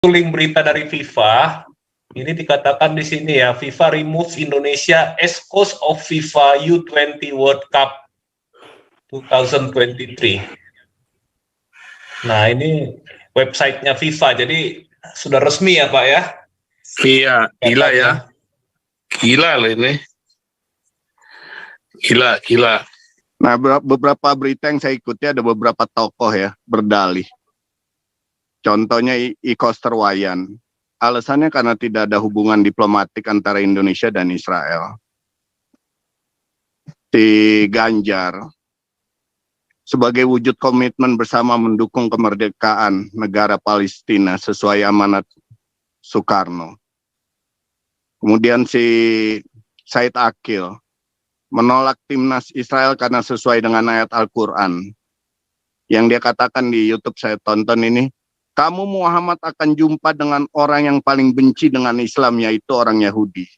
Link berita dari FIFA. Ini dikatakan di sini ya, FIFA removes Indonesia as host of FIFA U20 World Cup 2023. Nah, ini websitenya FIFA, jadi sudah resmi ya Pak ya? Iya, gila ya. Gila loh ini. Gila. Nah, beberapa berita yang saya ikuti ada beberapa tokoh ya berdalih. Contohnya Koster Wayan. Alasannya karena tidak ada hubungan diplomatik antara Indonesia dan Israel. Di Ganjar, sebagai wujud komitmen bersama mendukung kemerdekaan negara Palestina sesuai amanat Soekarno. Kemudian si Said Akil menolak timnas Israel karena sesuai dengan ayat Al-Quran. Yang dia katakan di YouTube saya tonton ini, kamu Muhammad akan jumpa dengan orang yang paling benci dengan Islam, yaitu orang Yahudi.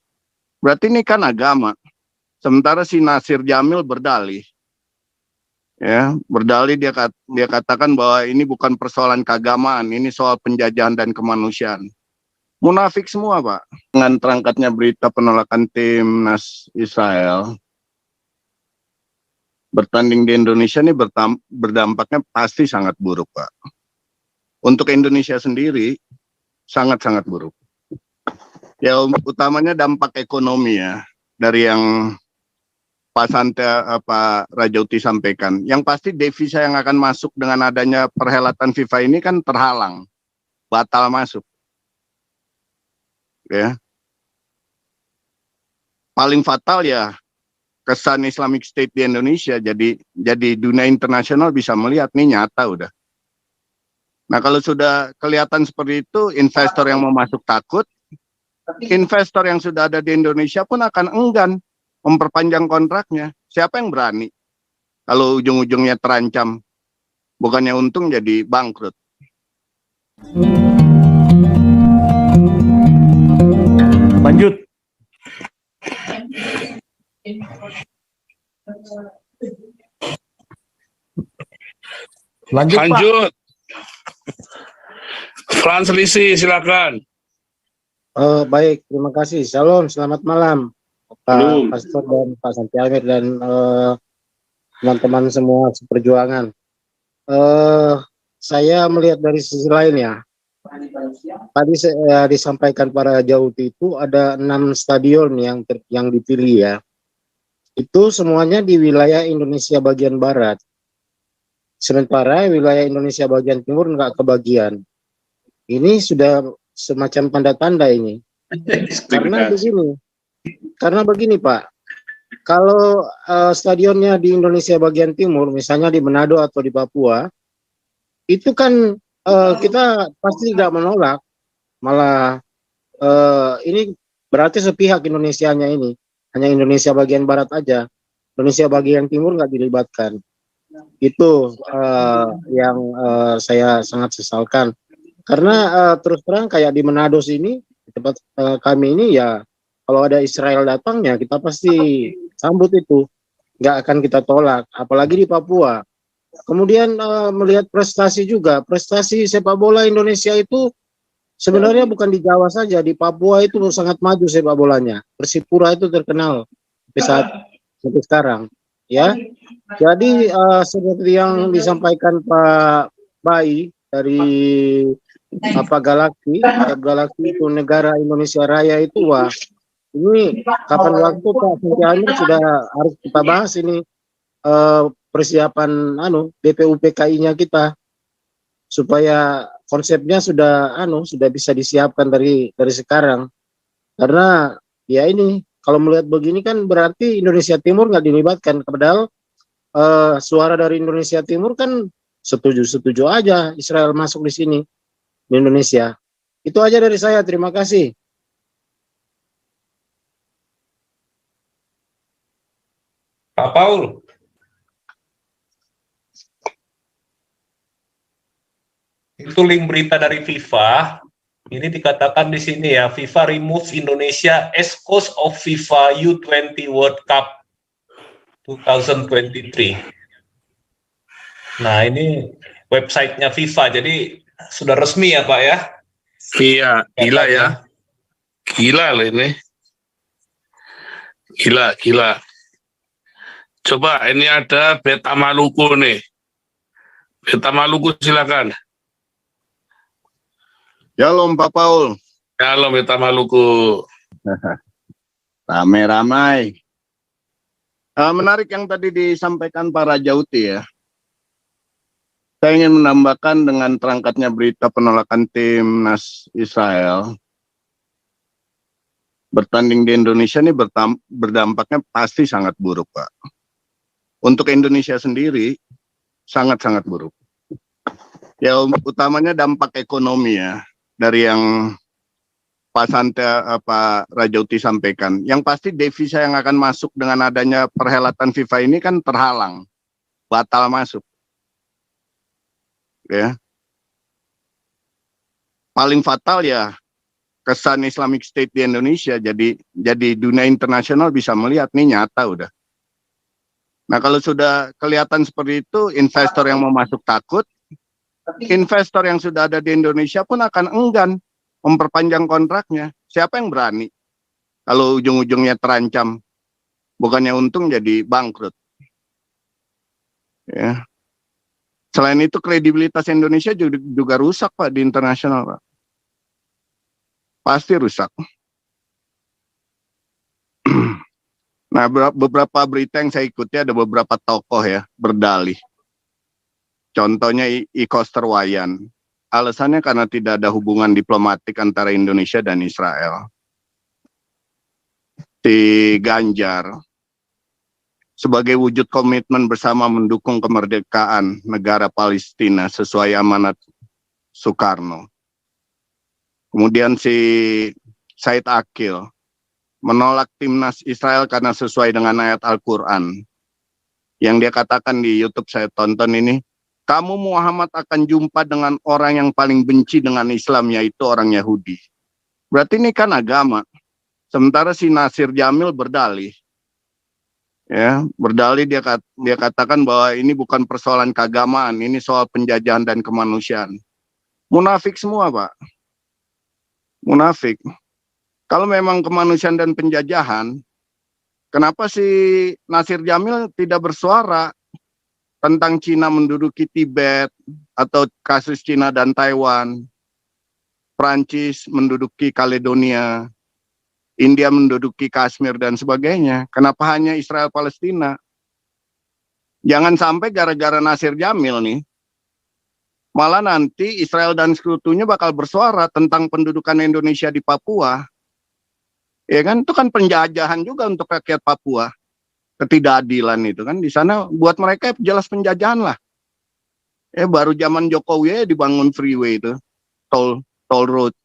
Berarti ini kan agama. Sementara si Nasir Jamil berdalih. Ya, berdalih dia katakan bahwa ini bukan persoalan keagamaan, ini soal penjajahan dan kemanusiaan. Munafik semua, Pak. Dengan terangkatnya berita penolakan timnas Israel bertanding di Indonesia ini berdampaknya pasti sangat buruk, Pak. Untuk Indonesia sendiri sangat-sangat buruk. Ya, utamanya dampak ekonomi ya, dari yang Pak Rajauti sampaikan. Yang pasti devisa yang akan masuk dengan adanya perhelatan FIFA ini kan terhalang, batal masuk. Ya. Paling fatal ya kesan Islamic State di Indonesia, jadi dunia internasional bisa melihat nih nyata udah. Nah, kalau sudah kelihatan seperti itu, investor yang mau masuk takut, investor yang sudah ada di Indonesia pun akan enggan memperpanjang kontraknya. Siapa yang berani? Kalau ujung-ujungnya terancam, bukannya untung jadi bangkrut. Lanjut. Lanjut. Frans Lisi, silakan. Baik, terima kasih. Shalom, selamat malam Pak Pastor dan Pak Santi Amir dan teman-teman semua seperjuangan. Saya melihat dari sisi lain ya. Tadi disampaikan para Jauti itu ada 6 stadion yang dipilih ya. Itu semuanya di wilayah Indonesia bagian barat. Sementara wilayah Indonesia bagian timur nggak kebagian. Ini sudah semacam tanda-tanda ini. Karena begini Pak, kalau stadionnya di Indonesia bagian timur, misalnya di Manado atau di Papua, itu kan kita pasti tidak menolak, malah ini berarti sepihak Indonesianya ini, hanya Indonesia bagian barat aja, Indonesia bagian timur nggak dilibatkan. Itu yang saya sangat sesalkan. Karena terus terang kayak di Manado sini, di tempat kami ini ya, kalau ada Israel datangnya kita pasti sambut itu, nggak akan kita tolak. Apalagi di Papua. Kemudian melihat prestasi juga, prestasi sepak bola Indonesia itu sebenarnya bukan di Jawa saja, di Papua itu sangat maju sepak bolanya. Persipura itu terkenal sampai sekarang. Ya, jadi seperti yang disampaikan Pak Bayi dari Galaksi itu negara Indonesia Raya itu, wah ini kapan waktu Pak Santi Amir sudah harus kita bahas ini persiapan BPUPKI-nya kita supaya konsepnya sudah bisa disiapkan dari sekarang. Karena ya ini kalau melihat begini kan berarti Indonesia Timur nggak dilibatkan, padahal suara dari Indonesia Timur kan setuju aja Israel masuk di sini di Indonesia. Itu aja dari saya, terima kasih. Pak Paul. Itu link berita dari FIFA. Ini dikatakan di sini ya, FIFA removes Indonesia as host of FIFA U20 World Cup 2023. Nah, ini websitenya FIFA, jadi sudah resmi ya Pak ya? Iya, gila ya. Gila loh ini. Gila. Coba ini ada Beta Maluku nih. Beta Maluku silakan. Shalom Pak Paul. Halo Beta Maluku. Ramai-ramai. Menarik yang tadi disampaikan Pak Rajauti ya. Saya ingin menambahkan dengan terangkatnya berita penolakan timnas Israel bertanding di Indonesia ini berdampaknya pasti sangat buruk, Pak. Untuk Indonesia sendiri sangat-sangat buruk. Ya utamanya dampak ekonomi ya dari yang Pak Rajauti sampaikan. Yang pasti devisa yang akan masuk dengan adanya perhelatan FIFA ini kan terhalang, batal masuk. Ya, paling fatal ya kesan Islamic State di Indonesia. Jadi dunia internasional bisa melihat nih nyata udah. Nah kalau sudah kelihatan seperti itu, investor yang mau masuk takut, investor yang sudah ada di Indonesia pun akan enggan memperpanjang kontraknya. Siapa yang berani kalau ujung-ujungnya terancam, bukannya untung jadi bangkrut. Ya. Selain itu kredibilitas Indonesia juga rusak Pak di internasional Pak. Pasti rusak. Nah beberapa berita yang saya ikuti ada beberapa tokoh ya berdalih. Contohnya I Koster Wayan. Alasannya karena tidak ada hubungan diplomatik antara Indonesia dan Israel. Di Ganjar. Sebagai wujud komitmen bersama mendukung kemerdekaan negara Palestina sesuai amanat Soekarno. Kemudian si Said Akil menolak timnas Israel karena sesuai dengan ayat Al-Quran. Yang dia katakan di YouTube saya tonton ini, kamu Muhammad akan jumpa dengan orang yang paling benci dengan Islam, yaitu orang Yahudi. Berarti ini kan agama. Sementara si Nasir Jamil berdalih. Ya, berdalih dia katakan bahwa ini bukan persoalan keagamaan, ini soal penjajahan dan kemanusiaan. Munafik semua, Pak. Munafik. Kalau memang kemanusiaan dan penjajahan, kenapa si Nasir Jamil tidak bersuara tentang Cina menduduki Tibet atau kasus Cina dan Taiwan, Prancis menduduki Kaledonia, India menduduki Kashmir dan sebagainya. Kenapa hanya Israel Palestina? Jangan sampai gara-gara Nasir Jamil nih, malah nanti Israel dan sekutunya bakal bersuara tentang pendudukan Indonesia di Papua. Ya kan, itu kan penjajahan juga untuk rakyat Papua. Ketidakadilan itu kan di sana buat mereka jelas penjajahan lah. Baru zaman Jokowi dibangun freeway itu, toll road.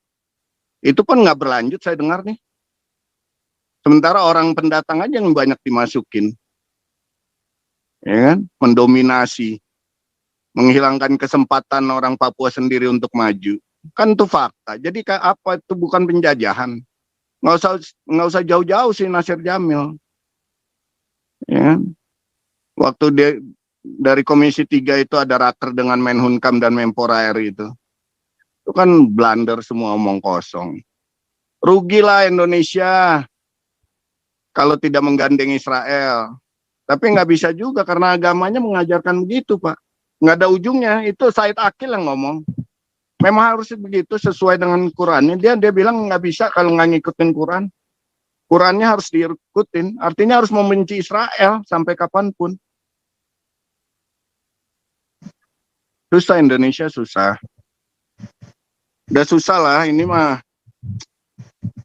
Itu pun nggak berlanjut saya dengar nih. Sementara orang pendatang aja yang banyak dimasukin, ya kan, mendominasi, menghilangkan kesempatan orang Papua sendiri untuk maju, kan itu fakta. Jadi apa itu bukan penjajahan? Nggak usah jauh-jauh sih Nasir Jamil, ya. Waktu dia dari Komisi 3 itu ada raker dengan Menhunkam dan Menpora RI itu kan blunder semua, omong kosong. Rugilah Indonesia kalau tidak menggandeng Israel. Tapi nggak bisa juga karena agamanya mengajarkan begitu, Pak. Nggak ada ujungnya. Itu Said Akil yang ngomong. Memang harus begitu sesuai dengan Qurannya. Dia bilang nggak bisa kalau nggak ngikutin Quran. Qurannya harus diikutin. Artinya harus membenci Israel sampai kapanpun. Susah Indonesia, susah. Udah susah lah, ini mah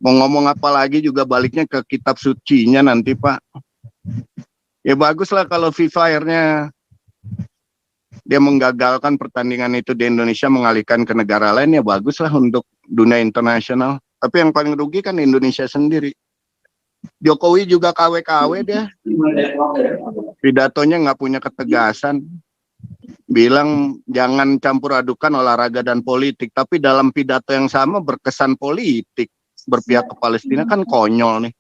mau ngomong apa lagi juga baliknya ke kitab sucinya nanti Pak. Ya bagus lah kalau FIFA akhirnya dia menggagalkan pertandingan itu di Indonesia, mengalihkan ke negara lain, ya bagus lah untuk dunia internasional. Tapi yang paling rugi kan Indonesia sendiri. Jokowi juga KW-KW dia. Pidatonya nggak punya ketegasan. Bilang jangan campur adukan olahraga dan politik, tapi dalam pidato yang sama berkesan politik, berpihak ke Palestina, kan konyol nih.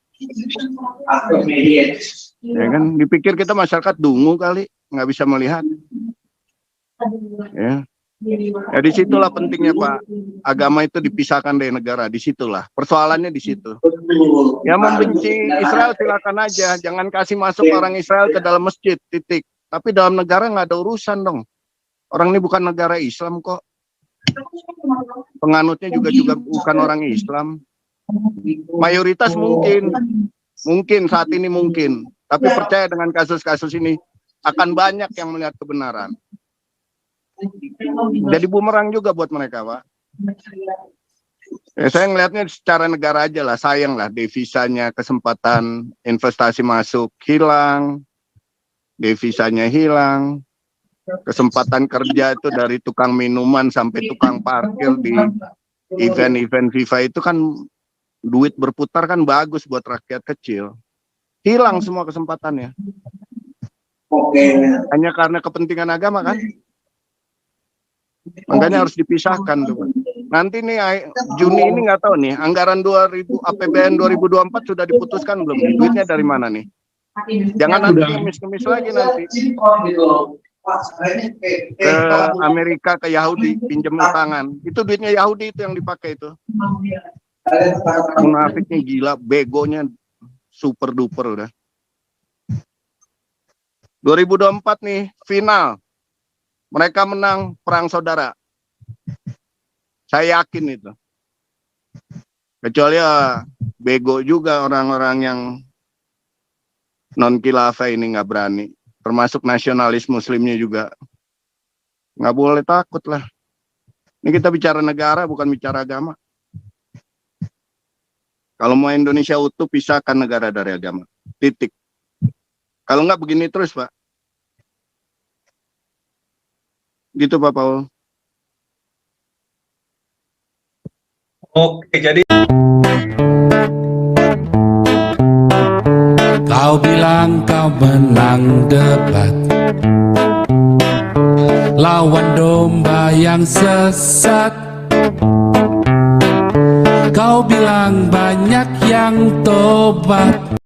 Ya kan, dipikir kita masyarakat dungu kali, nggak bisa melihat. Ya. Ya disitulah pentingnya Pak, agama itu dipisahkan dari negara, disitulah persoalannya di situ. Ya membenci Israel silakan aja, jangan kasih masuk orang Israel ke dalam masjid, titik. Tapi dalam negara nggak ada urusan dong. Orang ini bukan negara Islam kok. Penganutnya juga bukan orang Islam. Mayoritas mungkin saat ini mungkin, tapi percaya dengan kasus-kasus ini akan banyak yang melihat kebenaran. Jadi bumerang juga buat mereka, Pak. Ya, saya ngelihatnya secara negara aja lah, sayang lah devisanya, kesempatan investasi masuk hilang, devisanya hilang, kesempatan kerja itu dari tukang minuman sampai tukang parkir di event-event FIFA itu kan duit berputar kan bagus buat rakyat kecil. Hilang semua kesempatannya. Hanya karena kepentingan agama kan. Makanya harus dipisahkan tuh. Nanti nih Juni ini nggak tahu nih, anggaran 2000 APBN 2024 sudah diputuskan belum? Duitnya dari mana nih? Jangan nanti ngemis-ngemis lagi nanti. Ke Amerika, ke Yahudi, pinjam tangan. Itu duitnya Yahudi itu yang dipakai itu. Munafiknya gila, begonya super duper udah. 2024 nih final. Mereka menang perang saudara. Saya yakin itu. Kecuali ya bego juga orang-orang yang non khilafah ini nggak berani. Termasuk nasionalis muslimnya juga. Nggak boleh takut lah. Ini kita bicara negara bukan bicara agama. Kalau mau Indonesia utuh, pisahkan negara dari agama. Titik. Kalau nggak begini terus, Pak. Gitu, Pak Paul. Oke, jadi kau bilang kau menang debat, lawan domba yang sesat. Kau bilang banyak yang tobat.